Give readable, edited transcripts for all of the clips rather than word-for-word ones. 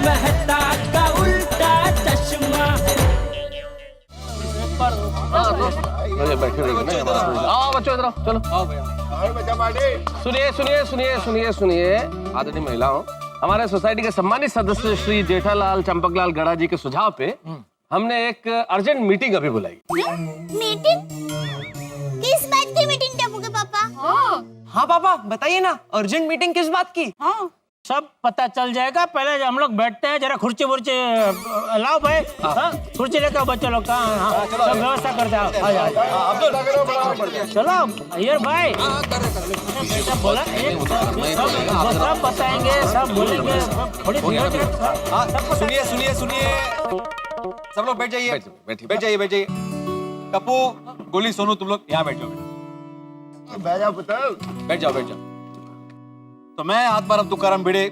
मेहता का उल्टा चश्मा। बैठे रहिए ना, आओ बच्चों इधर आओ, चलो आओ भैया। सुनिए सुनिए सुनिए सुनिए सुनिए, आदरणीय महिलाओं, हमारे सोसाइटी के सम्मानित सदस्य श्री जेठालाल चंपकलाल गड़ा जी के सुझाव पे हमने एक अर्जेंट मीटिंग अभी बुलाई। मीटिंग? किस बात की मीटिंग टप्पू के पापा? हाँ पापा बताइए ना, अर्जेंट मीटिंग किस बात की? हाँ सब पता चल जाएगा। पहले हम लोग बैठते हैं, जरा खुर्ची वुर्ची लाओ भाई। हाँ कुर्सी लेकर बच्चे लोग का सब व्यवस्था करते हैं। चलो अय्यर भाई सब बोला, सब बताएंगे, सब बोलेंगे। थोड़ी सुनिए सुनिए सुनिए, सब लोग बैठ जाइए, बैठ जाइए। टप्पू, गोली, सोनू, तुम लोग यहाँ बैठ जाओ। बैठ जाओ। तो मैं आत्माराम तुकाराम भिड़े,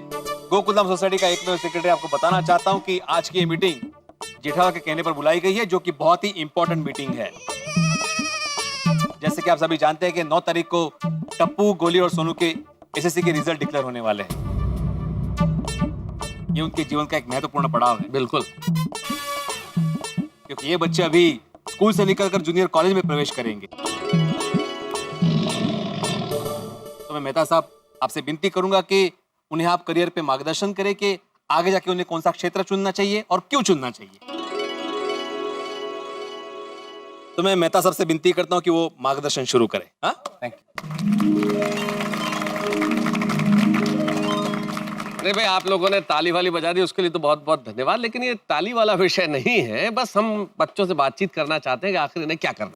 गोकुलधाम सोसाइटी का एकमेव सेक्रेटरी, आपको बताना चाहता हूँ कि आज की ये मीटिंग जेठालाल के कहने पर बुलाई गई है, जो कि बहुत ही इंपॉर्टेंट मीटिंग है। जैसे कि आप सभी जानते हैं कि 9 तारीख को टप्पू, गोली और सोनू के एसएससी के रिजल्ट डिक्लेयर होने वाले हैं। ये उनके जीवन का एक महत्वपूर्ण पड़ाव है। बिल्कुल, क्योंकि ये बच्चे अभी स्कूल से निकलकर जूनियर कॉलेज में प्रवेश करेंगे। तो मैं मेहता साहब आपसे विनती करूंगा कि उन्हें आप करियर पे मार्गदर्शन करें कि आगे जाके उन्हें कौन सा क्षेत्र चुनना चाहिए और क्यों चुनना चाहिए। तो मैं मेहता साहब से विनती करता हूं कि वो मार्गदर्शन शुरू करें। हाँ, थैंक यू। अरे भाई, आप लोगों ने ताली वाली बजा दी, उसके लिए तो बहुत बहुत धन्यवाद। लेकिन ये ताली वाला विषय नहीं है, बस हम बच्चों से बातचीत करना चाहते हैं कि आखिर इन्हें क्या करना।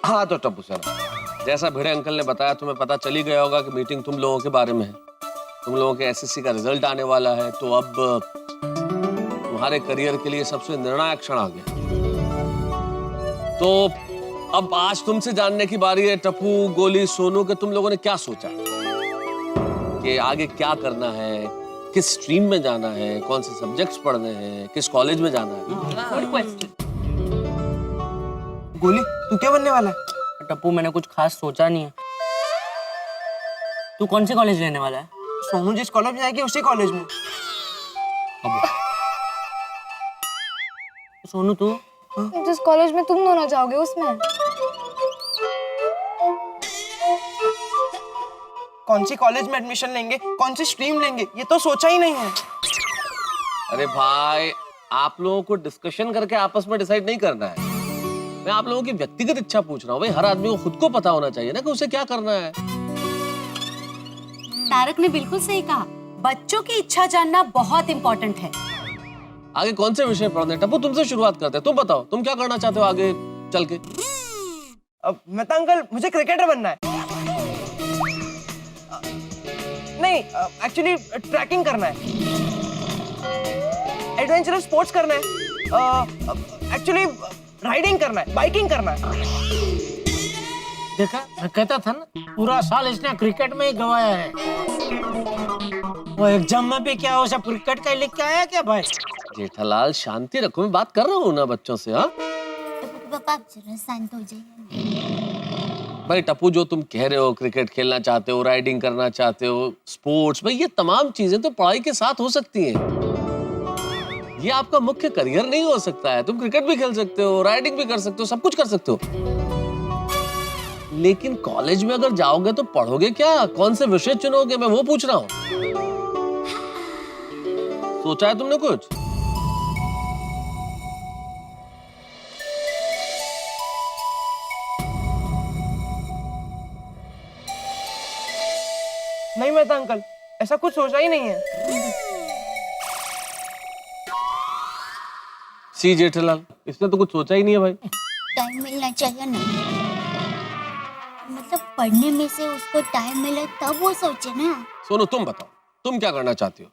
हाँ तो टप्पू सर, जैसा भिड़े अंकल ने बताया, तुम्हें पता चल ही गया होगा कि मीटिंग तुम लोगों के बारे में है। तुम लोगों के एसएससी का रिजल्ट आने वाला है, तो अब तुम्हारे करियर के लिए सबसे निर्णायक क्षण आ गया। तो अब आज तुमसे जानने की बारी है टप्पू, गोली, सोनू, के तुम लोगों ने क्या सोचा कि आगे क्या करना है, किस स्ट्रीम में जाना है, कौन से सब्जेक्ट्स पढ़ने हैं, किस कॉलेज में जाना है। गोली तू क्या बनने वाला है? टप्पू मैंने कुछ खास सोचा नहीं है। तू कौन से कॉलेज लेने वाला है? सोनू जिस कॉलेज में जाएगी उसी कॉलेज में। सोनू तू? जिस कॉलेज में तुम दोनों जाओगे उसमें। कौन सी कॉलेज में एडमिशन लेंगे, कौन सी स्ट्रीम लेंगे, ये तो सोचा ही नहीं है। अरे भाई, आप लोगों को डिस्कशन करके आपस में डिसाइड नहीं करना है। मैं आप लोगों की व्यक्तिगत इच्छा पूछ रहा हूँ। भाई, हर आदमी को खुद को पता होना चाहिए ना कि उसे क्या करना है। तारक ने बिल्कुल सही कहा, बच्चों की इच्छा जानना बहुत इंपॉर्टेंट है। आगे कौन से विषय पढ़ने? टप्पू, तुमसे शुरुआत करते हैं। तुम बताओ, तुम क्या करना चाहते हो आगे चल के? मेहता अंकल, मुझे क्रिकेटर बनना है। नहीं, एक्चुअली ट्रैकिंग करना है, एडवेंचरस स्पोर्ट्स करना है, एक्चुअली राइडिंग करना है, बाइकिंग करना है। देखा, मैं कहता था ना, पूरा साल इसने क्रिकेट में ही गवाया है। वो एग्जाम में भी क्या हो, सब क्रिकेट का ही लिख के आया क्या भाई? जेठालाल, शांति रखो, मैं बात कर रहा हूँ ना बच्चों से। हाँ पापा आप जरा शांत हो जाइए। भाई टप्पू, जो तुम कह रहे हो, क्रिकेट खेलना चाहते हो, राइडिंग करना चाहते हो, स्पोर्ट्स, भाई ये तमाम चीजें तो पढ़ाई के साथ हो सकती हैं। ये आपका मुख्य करियर नहीं हो सकता है। तुम क्रिकेट भी खेल सकते हो, राइडिंग भी कर सकते हो, सब कुछ कर सकते हो। लेकिन कॉलेज में अगर जाओगे तो पढ़ोगे क्या, कौन से विषय चुनोगे, मैं वो पूछ रहा हूँ। सोचा है तुमने कुछ? नहीं मेहता अंकल, ऐसा कुछ सोचा ही नहीं है। सी जेठालाल, इसने तो कुछ सोचा ही नहीं है भाई। टाइम मिलना चाहिए ना, मतलब पढ़ने में से उसको टाइम मिले तब वो सोचे ना। सोनू, तुम बताओ, तुम क्या करना चाहती हो?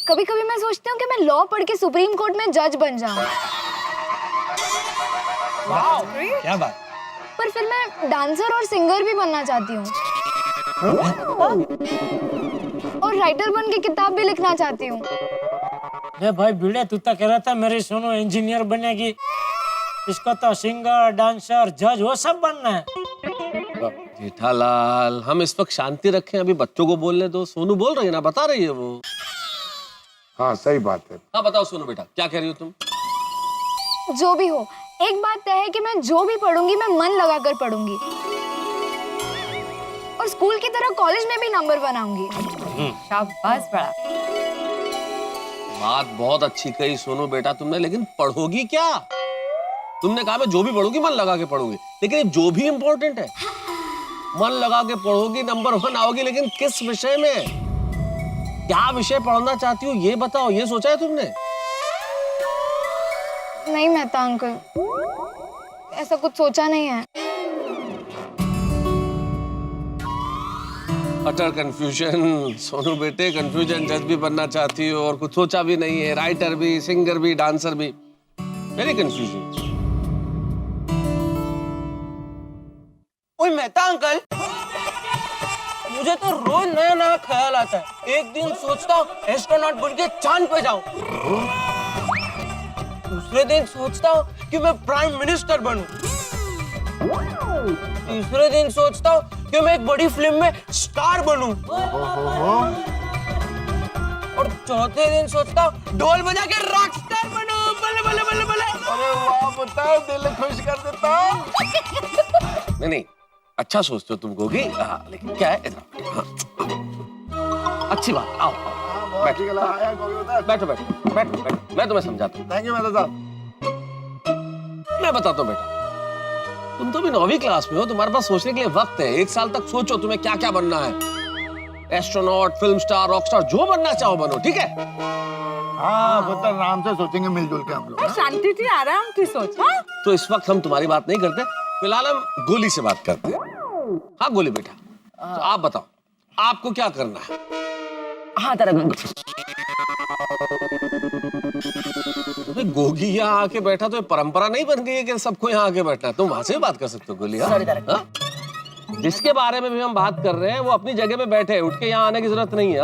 कभी कभी मैं सोचती हूँ कि मैं लॉ पढ़ के सुप्रीम कोर्ट में जज बन जाऊँ। क्या बात। पर फिर मैं डांसर और सिंगर भी बनना चाहती हूँ, और राइटर बन के किताब भी लिखना चाहती हूँ। अरे भाई भिड़े, तू तो कह रहा था मेरी सोनू इंजीनियर बनेगी, इसको तो सिंगर, डांसर, जज वो सब बनना है। जेठालाल, हम इस वक्त शांति रखें, अभी बच्चों को बोलने दो। सोनू बोल रही है ना, बता रही है वो। हाँ सही बात है। हाँ बताओ सोनू बेटा, क्या कह रही हो तुम? जो भी हो, एक बात तय है कि मैं जो भी पढ़ूंगी मैं मन लगाकर पढ़ूंगी और स्कूल की तरह कॉलेज में भी नंबर 1 आऊंगी। शाबाश बड़ा। बात बहुत अच्छी कही सोनू बेटा तुमने, लेकिन पढ़ोगी क्या? तुमने कहा मैं जो भी पढ़ूंगी मन लगा के पढ़ूंगी, लेकिन ये जो भी इम्पोर्टेंट है। मन लगा के पढ़ोगी, नंबर 1 आओगी, लेकिन किस विषय में? क्या विषय पढ़ना चाहती हो ये बताओ, ये सोचा है तुमने? नहीं मेहता अंकल, ऐसा कुछ सोचा नहीं है। अटर कंफ्यूजन सोनू बेटे, कंफ्यूजन। जज भी बनना चाहती हो और कुछ सोचा भी नहीं है, राइटर भी, सिंगर भी, डांसर भी, वेरी कंफ्यूजन। ओए मेहता अंकल, मुझे तो रोज नया नया ख्याल आता है। एक दिन सोचता हूँ एस्ट्रोनॉट बन के चांद पे जाऊं, दूसरे दिन सोचता हूँ कि मैं प्राइम मिनिस्टर बनूं, तीसरे दिन सोचता हूँ कि मैं एक बड़ी फिल्म में स्टार बनूं, और चौथे दिन सोचता हूँ ढोल बजा के रॉक स्टार बनूं। बल्ले बल्ले बल्ले बल्ले। अरे वाह बेटा, दिल खुश कर देता। नहीं, अच्छा सोचते हो तुम गोगी, लेकिन क्या है इधर। हाँ, अच्छी बात, आओ बैठो बैठो बैठो बैठो, मैं तुम्हें समझाता हूँ। थैंक यू मेहता साहब। मैं बताता हूँ बेटा, तुम तो भी 9वीं क्लास में हो, तुम्हारे पास सोचने के लिए वक्त है। 1 साल तक सोचो तुम्हें क्या क्या बनना है। Astronaut, film star, rock star, जो बनना चाहो बनो, ठीक है? हाँ पुत्र, आराम से सोचेंगे मिलजुल के हम लोग। शांति थी, आराम की सोच। हाँ? तो इस वक्त हम तुम्हारी बात नहीं करते, फिलहाल हम गोली से बात करते हैं। हाँ गोली बेटा, तो आप बताओ आपको क्या करना है? हाँ तारक अंकल। गोगी यहाँ आके बैठा तो ये परंपरा नहीं बन गई है कि सबको यहाँ आके बैठना है। तुम वहां से भी बात कर सकते हो गोली। हाँ? जिसके बारे में भी हम बात कर रहे हैं वो अपनी जगह पे बैठे, उठ के यहाँ आने की जरूरत नहीं है।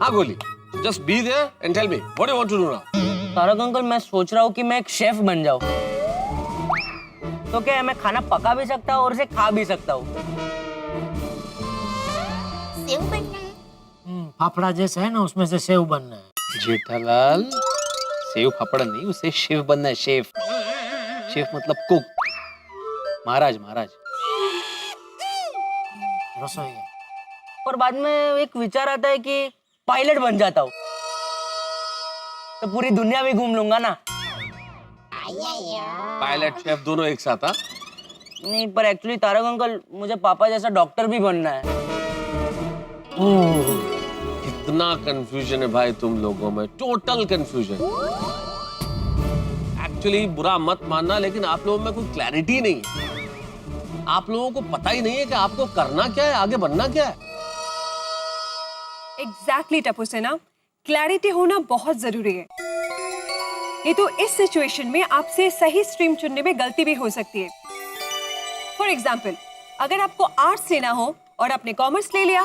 हाँ गोली, just be there and tell me what you want to do now. Tarak uncle, मैं सोच रहा हूँ कि मैं एक शेफ बन जाऊँ। तो क्या है, मैं खाना पका भी सकता हूँ और उसे खा भी सकता हूँ। सेव बनना है। फाफड़ा जैसा है ना, उसमें से सेव बनना है। जेठालाल, सेव फाफड़ नहीं, उसे शेफ बनना है। शेफ, शेफ मतलब कुक, महाराज। महाराज रसोई। और बाद में एक विचार आता है कि पायलट बन जाता हूँ, तो पूरी दुनिया भी घूम लूंगा ना। पायलट शेफ दोनों एक साथ? नहीं, पर एक्चुअली तारक अंकल, मुझे पापा जैसा डॉक्टर भी बनना है। कितना कंफ्यूजन है भाई तुम लोगों में, टोटल कंफ्यूजन। एक्चुअली बुरा मत मानना, लेकिन आप लोगों में कोई क्लैरिटी नहीं है। आप लोगों को पता ही नहीं है कि आपको करना क्या है, आगे बनना क्या है। एग्जैक्टली टप्पू सेना, क्लैरिटी होना बहुत जरूरी है। ये तो इस सिचुएशन में आपसे सही स्ट्रीम चुनने में गलती भी हो सकती है। फॉर एग्जाम्पल, अगर आपको आर्ट्स लेना हो और आपने कॉमर्स ले लिया,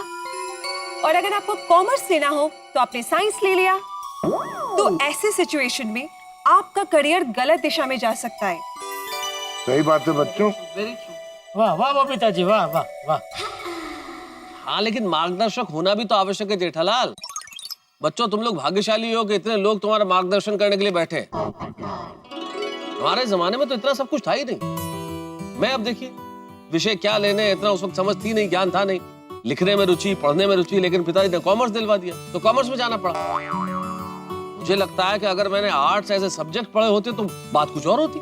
और अगर आपको कॉमर्स लेना हो तो आपने साइंस ले लिया, तो ऐसे सिचुएशन में आपका करियर गलत दिशा में जा सकता है। सही बात है बच्चों। वाह वाह बबीता जी, वाह वाह वाह। हाँ, लेकिन मार्गदर्शक होना भी तो आवश्यक है जेठालाल। बच्चों, तुम लोग भाग्यशाली हो कि इतने लोग तुम्हारा मार्गदर्शन करने के लिए बैठे। हमारे जमाने में तो इतना सब कुछ था ही नहीं। मैं अब देखिए, विषय क्या लेने इतना उस वक्त समझ थी नहीं, ज्ञान था नहीं। लिखने में रुचि, पढ़ने में रुचि, लेकिन पिताजी ने कॉमर्स दिलवा दिया तो कॉमर्स में जाना पड़ा। मुझे लगता है कि अगर मैंने आर्ट्स एज ए सब्जेक्ट पढ़े होते तो बात कुछ और होती।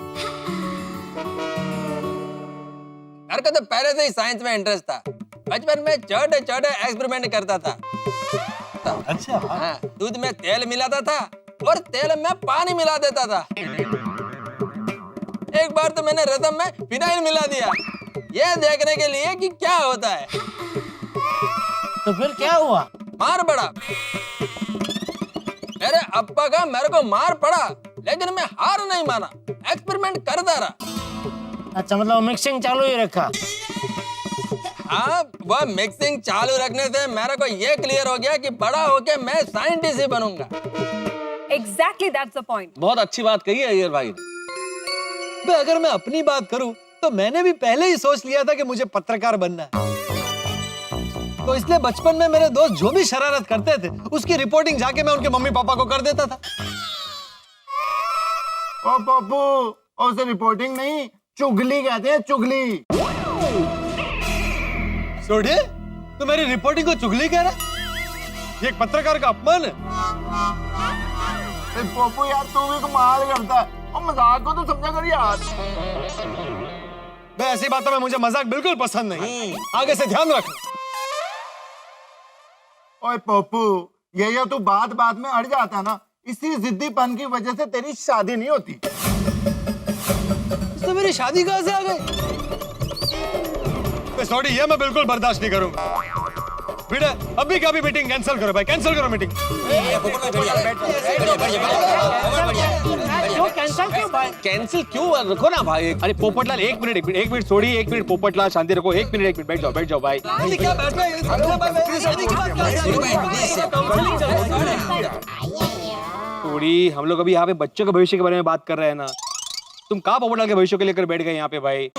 यार का तो पहले से ही साइंस में इंटरेस्ट था। बचपन में छोटे छोटे एक्सपेरिमेंट करता था। अच्छा। हाँ, दूध में तेल मिलाता था और तेल में पानी मिला देता था। एक बार तो मैंने रसम में फिनाइल मिला दिया, ये देखने के लिए कि क्या होता है। तो फिर क्या हुआ? मार पड़ा। मेरे अब्बा का मेरे को मार पड़ा, लेकिन मैं हार नहीं माना, एक्सपेरिमेंट करता रहा। अच्छा, मतलब मिक्सिंग चालू ही रखा। हाँ, वह मिक्सिंग चालू रखने से मेरे को ये क्लियर हो गया कि बड़ा होके मैं साइंटिस्ट ही बनूंगा। Exactly that's the point. बहुत अच्छी बात कही है अय्यर भाई ने। अगर मैं अपनी बात करूं तो मैंने भी पहले ही सोच लिया था कि मुझे पत्रकार बनना है। तो इसलिए बचपन में मेरे दोस्त जो भी शरारत करते थे उसकी रिपोर्टिंग जाके मैं उनके मम्मी पापा को कर देता था। ओ पप्पू, उसे रिपोर्टिंग नहीं, चुगली कहते हैं, चुगली। सोडे, तो मेरी रिपोर्टिंग को चुगली कह रहा है? ये एक पत्रकार का अपमान है। पप्पू यार, तू भी कमाल करता है, और मजाक को तो समझा कर यार। ऐसी बातों में मुझे मजाक बिल्कुल पसंद नहीं। आगे से ध्यान रख। ओए पप्पू, ये तू बात बात में अड़ जाता ना, इसी जिद्दीपन की वजह से तेरी शादी नहीं होती। तो मेरी शादी कहां से आ गई? सॉरी, ये मैं बिल्कुल बर्दाश्त नहीं करूंगा। बेटा, अभी का भी मीटिंग कैंसिल करो भाई, कैंसिल करो मीटिंग। कैंसिल क्यों भाई? कैंसिल क्यों? रखो ना भाई। अरे पोपटलाल, एक मिनट सोडी, एक मिनट पोपटलाल, शांति रखो। एक मिनट बैठ जाओ भाई। सोडी, हम लोग अभी यहाँ पे बच्चों के भविष्य के बारे में बात कर रहे हैं ना। तुम कहाँ पोपटलाल के भविष्य को लेकर बैठ गए यहाँ पे भाई?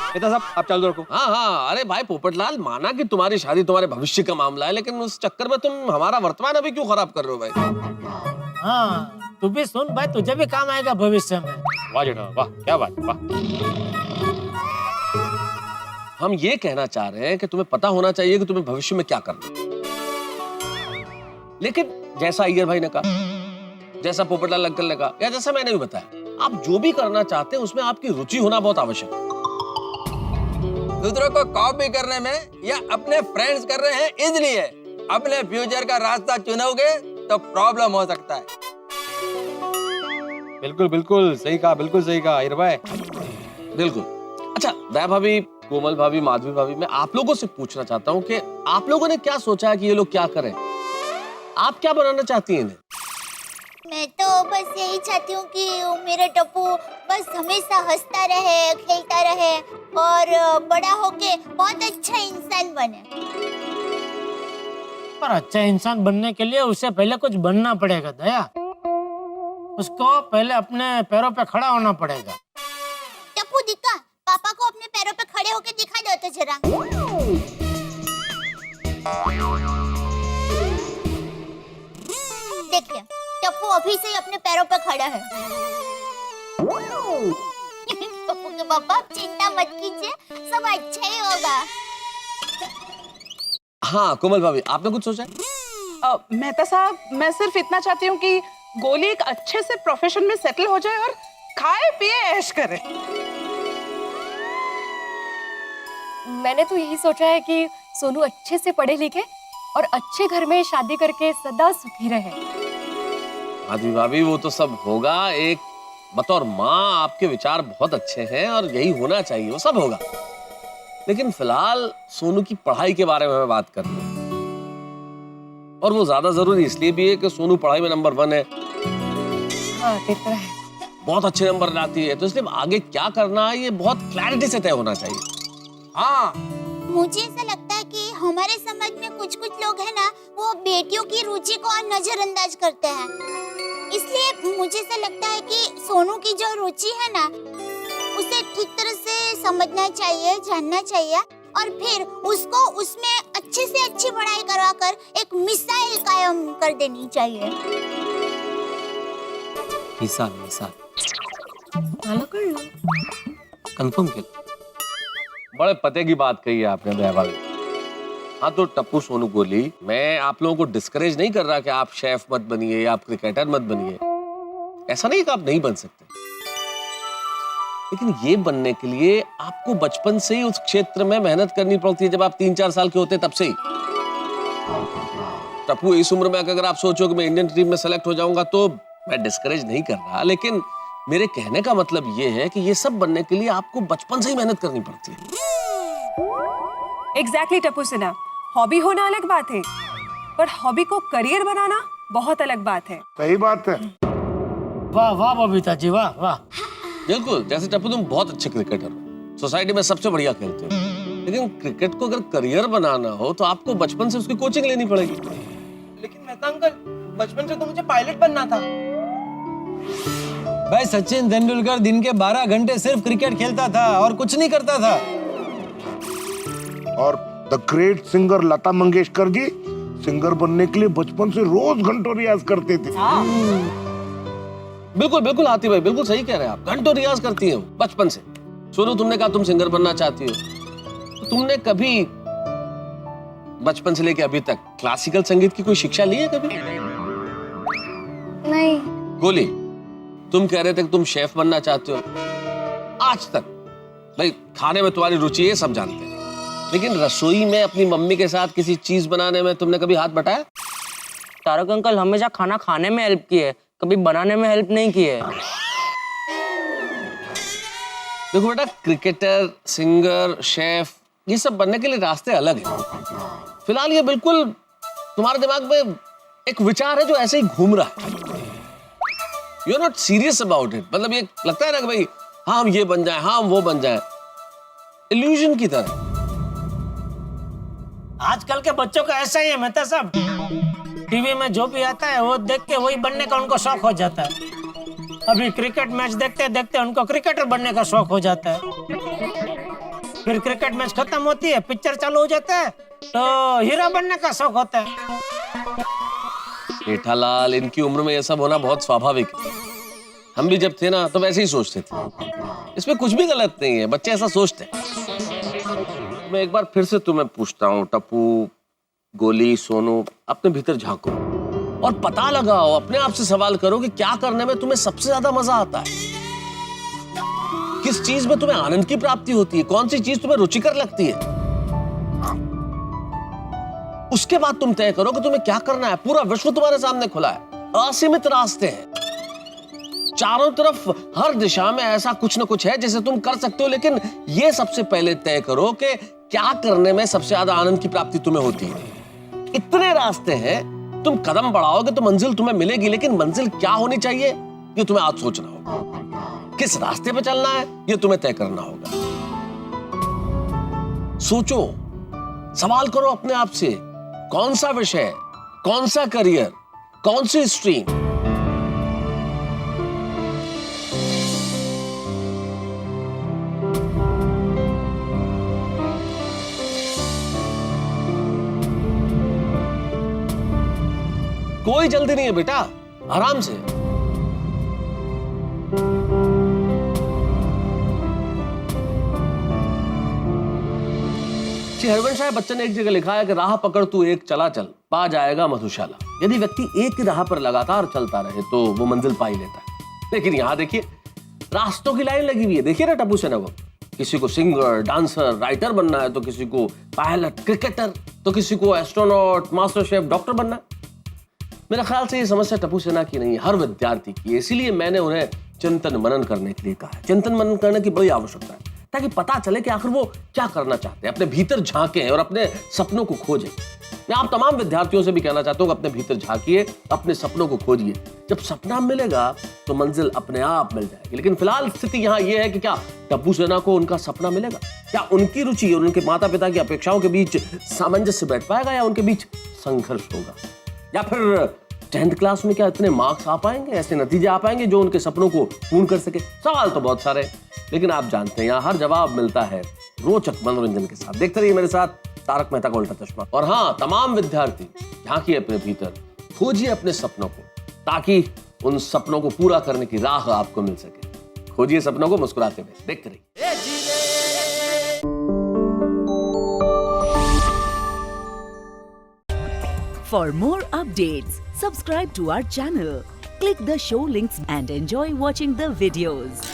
नेता साहब, आप चालू रखो। हाँ, अरे भाई पोपटलाल, माना कि तुम्हारी शादी तुम्हारे भविष्य का मामला है, लेकिन उस चक्कर में तुम हमारा वर्तमान अभी क्यों खराब कर रहे हो भाई? हाँ, तू भी सुन भाई, तुझे भी काम आएगा भविष्य में। वाह जेठा, वाह, क्या बात, वाह। हम ये कहना चाह रहे हैं कि तुम्हें पता होना चाहिए कि तुम्हें भविष्य में क्या करना है। लेकिन जैसा अय्यर भाई ने कहा, जैसा पोपटलाल अंकल ने कहा, या जैसा मैंने भी बताया, आप जो भी करना चाहते हैं उसमें आपकी रुचि होना बहुत आवश्यक है। दूसरों को कॉपी करने में या अपने फ्रेंड्स कर रहे हैं इसलिए अपने फ्यूचर का रास्ता चुनोगे तो प्रॉब्लम हो सकता है। बिल्कुल सही कहा, बिल्कुल सही कहा अय्यर भाई। बिल्कुल। अच्छा, दया भाभी, कोमल भाभी, माधवी भाभी, मैं आप लोगों से पूछना चाहता हूँ कि आप लोगों ने क्या सोचा है कि ये लोग क्या करें? आप क्या बनाना चाहती हैं इन्हें? मैं तो बस यही चाहती हूँ कि मेरा टप्पू बस हमेशा हंसता रहे, खेलता रहे और बड़ा होके बहुत अच्छा इंसान बने। पर अच्छा इंसान बनने के लिए उसे पहले कुछ बनना पड़ेगा दया। उसको पहले अपने पैरों पे खड़ा होना पड़ेगा। टप्पू दिखा, पापा को अपने पैरों पे खड़े होके दिखा दो तो जरा। देखिए, टप्पू अभी से ही अपने पैरों पे खड़ा है। टप्पू के पापा, चिंता मत कीजिए, सब अच्छा ही होगा। हाँ कोमल भाभी, आपने कुछ सोचा है? मेहता साहब, मैं सिर्फ इतना चाहती हूँ कि गोली एक अच्छे से प्रोफेशन में सेटल हो जाए और खाए पिए ऐश करे। मैंने तो यही सोचा है कि सोनू अच्छे से पढ़े लिखे और अच्छे घर में शादी करके सदा सुखी रहे। माधवी भाभी, वो तो सब होगा। एक बतौर माँ आपके विचार बहुत अच्छे हैं और यही होना चाहिए, वो सब होगा। लेकिन फिलहाल सोनू की पढ़ाई के बारे में मैं बात कर रहा हूँ, और वो ज्यादा जरूरी इसलिए भी है कि सोनू पढ़ाई में नंबर 1 है। हाँ, देख रहा है। बहुत अच्छे नंबर लाती है, तो इसलिए आगे क्या करना है ये बहुत क्लैरिटी से तय होना चाहिए। हाँ, मुझे ऐसा लगता है कि हमारे समाज में कुछ लोग हैं ना, वो बेटियों की रुचि को नजरअंदाज करते हैं। इसलिए मुझे ऐसा लगता है कि सोनू की जो रुचि है ना, उसे ठीक तरह से समझना चाहिए, जानना चाहिए, और फिर उसको उसमें अच्छे से अच्छी पढ़ाई करवाकर एक मिसाइल कायम कर देनी चाहिए। मिसाल कंफर्म कर। बड़े पते की बात कही है आपने दया भाभी। हाँ, तो टप्पू सोनू गोली, मैं आप लोगों को डिस्करेज नहीं कर रहा कि आप शेफ मत बनिए, आप क्रिकेटर मत बनिए। ऐसा नहीं कि आप नहीं बन सकते, लेकिन ये बनने के लिए आपको बचपन से ही उस क्षेत्र में मेहनत करनी पड़ती है। जब आप 3-4 साल के होते तब से ही। टप्पू, इस उम्र में अगर आप सोचो कि मैं इंडियन टीम में सेलेक्ट हो जाऊंगा, तो मैं डिस्करेज नहीं कर रहा, लेकिन मेरे कहने का मतलब ये है कि ये सब बनने के लिए आपको बचपन से ही मेहनत करनी पड़ती है। एग्जैक्टली टप्पू सिन्हा, हॉबी होना अलग बात है, पर हॉबी को करियर बनाना बहुत अलग बात है। सही बात है। वाह वाह बबीता जी, वाह वाह। बिल्कुल, जैसे टप्पू तुम बहुत अच्छे क्रिकेटर हो, सोसाइटी में सबसे बढ़िया खेलते हो, लेकिन क्रिकेट को अगर करियर बनाना हो तो आपको बचपन से उसकी कोचिंग लेनी पड़ेगी। लेकिन मेहता अंकल, बचपन से तो मुझे पायलट बनना था। भाई सचिन तेंदुलकर दिन के 12 घंटे सिर्फ क्रिकेट खेलता था और कुछ नहीं करता था। और the great singer Lata Mangeshkar ji singer बनने के लिए बचपन से रोज घंटों रियाज करते थे। बिल्कुल बिल्कुल आती भाई, बिल्कुल सही कह रहे हैं आप। घंटों रियाज करती हैं बचपन से। सोनू, तुमने कहा तुम सिंगर बनना चाहती हो, तो तुमने कभी बचपन से लेके अभी तक क्लासिकल संगीत की कोई शिक्षा ली है कभी? नहीं। गोली, तुम कह रहे थे कि तुम शेफ बनना चाहते हो। आज तक भाई खाने में तुम्हारी रुचि है, सब जानते हैं, लेकिन रसोई में अपनी मम्मी के साथ किसी चीज बनाने में तुमने कभी हाथ बटाया? तारक अंकल हमेशा खाना खाने में हेल्प की है, कभी बनाने में हेल्प नहीं की है। देखो बेटा, क्रिकेटर, सिंगर, शेफ, ये सब बनने के लिए रास्ते अलग हैं। फिलहाल ये बिल्कुल तुम्हारे दिमाग में एक विचार है जो ऐसे ही घूम रहा है। You are not serious about it. मतलब ये लगता है ना कि भाई हाँ हम ये बन जाए, हाँ हम वो बन जाए, इल्यूजन की तरह। आजकल के बच्चों का ऐसा ही है मेहता साहब। टीवी में जो भी आता है वो देख के वही बनने का उनको शौक हो जाता है। अभी क्रिकेट मैच देखते देखते उनको क्रिकेटर बनने का शौक हो जाता है। फिर क्रिकेट मैच खत्म होती है, पिक्चर चालू हो जाता है, तो हीरो बनने का शौक होता है। जेठालाल, इनकी उम्र में ये सब होना बहुत स्वाभाविक है। हम भी जब थे ना तो वैसे ही सोचते थे। इसमें कुछ भी गलत नहीं है, बच्चे ऐसा सोचते हैं। मैं एक बार फिर से तुम्हें पूछता हूँ, टप्पू, गोली, सोनू, अपने भीतर झांको और पता लगाओ, अपने आप से सवाल करो कि क्या करने में तुम्हें सबसे ज्यादा मजा आता है। किस चीज में तुम्हें आनंद की प्राप्ति होती है, कौन सी चीज तुम्हें रुचिकर लगती है। उसके बाद तुम तय करो कि तुम्हें क्या करना है। पूरा विश्व तुम्हारे सामने खुला है, असीमित रास्ते हैं चारों तरफ, हर दिशा में ऐसा कुछ न कुछ है जिसे तुम कर सकते हो। लेकिन ये सबसे पहले तय करो कि क्या करने में सबसे ज्यादा आनंद की प्राप्ति तुम्हें होती है। इतने रास्ते हैं, तुम कदम बढ़ाओगे तो मंजिल तुम्हें मिलेगी, लेकिन मंजिल क्या होनी चाहिए ये तुम्हें आज सोचना होगा। किस रास्ते पे चलना है ये तुम्हें तय करना होगा। सोचो, सवाल करो अपने आप से, कौन सा विषय, कौन सा करियर, कौन सी स्ट्रीम। कोई जल्दी नहीं है बेटा, आराम से। श्री हरिवंश साहब बच्चन ने एक जगह लिखा है कि राह पकड़ तू एक चला चल, पा जाएगा मधुशाला। यदि व्यक्ति एक ही राह पर लगातार चलता रहे तो वो मंजिल पा ही लेता है। लेकिन यहां देखिए, रास्तों की लाइन लगी हुई है। देखिए ना टप्पू सेना को, किसी को सिंगर, डांसर, राइटर बनना है, तो किसी को पायलट, क्रिकेटर, तो किसी को एस्ट्रोनॉट, मास्टर शेफ, डॉक्टर बनना है। मेरा ख्याल से ये समस्या टप्पू सेना की नहीं है, हर विद्यार्थी की है। इसीलिए मैंने उन्हें चिंतन मनन करने के लिए कहा है। चिंतन मनन करने की बड़ी आवश्यकता है, ताकि पता चले कि आखिर वो क्या करना चाहते हैं। अपने भीतर झांकें और अपने सपनों को खोजें। मैं आप तमाम विद्यार्थियों से भी कहना चाहता हूँ कि अपने भीतर झांकिए, अपने सपनों को खोजिए। जब सपना मिलेगा तो मंजिल अपने आप मिल जाएगी। लेकिन फिलहाल स्थिति यहाँ ये है कि क्या टप्पू सेना को उनका सपना मिलेगा? क्या उनकी रुचि और उनके माता पिता की अपेक्षाओं के बीच सामंजस्य बैठ पाएगा, या उनके बीच संघर्ष होगा? या फिर 10th क्लास में क्या इतने मार्क्स आ पाएंगे, ऐसे नतीजे आ पाएंगे जो उनके सपनों को पूर्ण कर सके? सवाल तो बहुत सारे, लेकिन आप जानते हैं यहाँ हर जवाब मिलता है रोचक मनोरंजन के साथ। देखते रहिए मेरे साथ तारक मेहता का उल्टा चश्मा। और हाँ, तमाम विद्यार्थी झांकिए अपने भीतर, खोजिए अपने सपनों को, ताकि उन सपनों को पूरा करने की राह आपको मिल सके। खोजिए सपनों को मुस्कुराते हुए। देखते रहिए। For more updates, subscribe to our channel, click the show links and enjoy watching the videos.